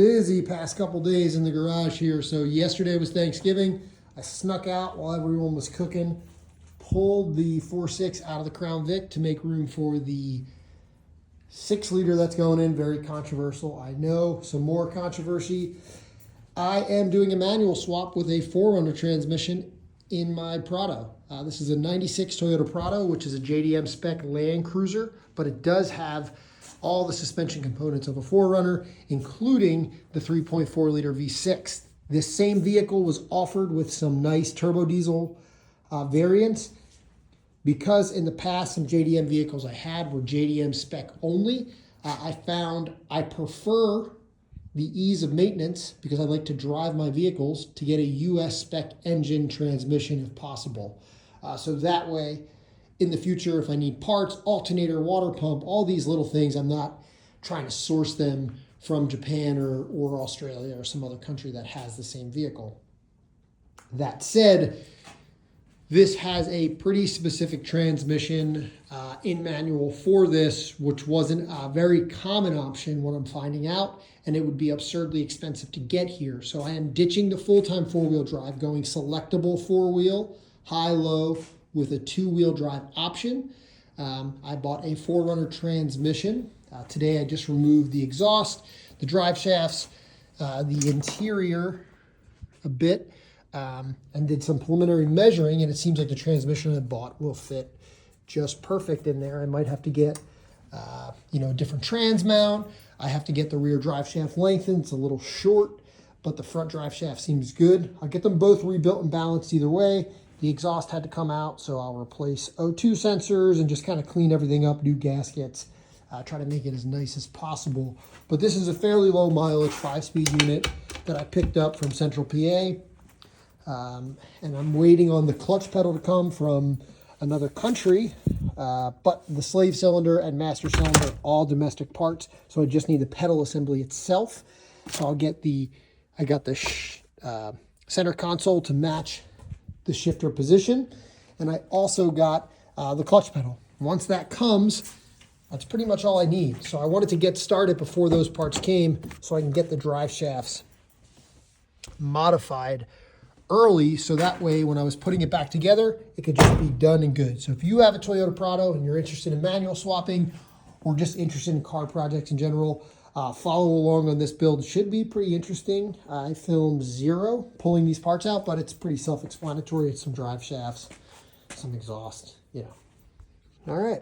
busy past couple days in the garage here. So yesterday was Thanksgiving. I snuck out while everyone was cooking, pulled the 4.6 out of the Crown Vic to make room for the 6-liter that's going in. Very controversial, I know. Some more controversy. I am doing a manual swap with a 4Runner transmission in my Prado. This is a 96 Toyota Prado, which is a JDM spec Land Cruiser, but it does have all the suspension components of a 4Runner, including the 3.4 liter V6. This same vehicle was offered with some nice turbo diesel variants. Because in the past, some JDM vehicles I had were JDM spec only, I found I prefer the ease of maintenance, because I like to drive my vehicles, to get a US spec engine transmission if possible. So that way, in the future, if I need parts, alternator, water pump, all these little things, I'm not trying to source them from Japan or Australia or some other country that has the same vehicle. That said, this has a pretty specific transmission in manual for this, which wasn't a very common option, what I'm finding out, and it would be absurdly expensive to get here. So I am ditching the full-time 4-wheel drive, going selectable 4-wheel, high-low, with a 2-wheel drive option. I bought a 4Runner transmission. Today I just removed the exhaust, the drive shafts, the interior a bit, and did some preliminary measuring, and it seems like the transmission I bought will fit just perfect in there. I might have to get a different trans mount. I have to get the rear drive shaft lengthened. It's a little short, but the front drive shaft seems good. I'll get them both rebuilt and balanced either way. The exhaust had to come out, so I'll replace O2 sensors and just kind of clean everything up, new gaskets, try to make it as nice as possible. But this is a fairly low mileage 5-speed unit that I picked up from Central PA. And I'm waiting on the clutch pedal to come from another country, but the slave cylinder and master cylinder are all domestic parts, so I just need the pedal assembly itself. So I got the center console to match the shifter position, and I also got the clutch pedal. Once that comes, that's pretty much all I need. So I wanted to get started before those parts came so I can get the drive shafts modified early, so that way when I was putting it back together, it could just be done and good. So if you have a Toyota Prado and you're interested in manual swapping or just interested in car projects in general, follow along on this build. It should be pretty interesting. I filmed 0 pulling these parts out, but it's pretty self-explanatory. It's some drive shafts, some exhaust, All right.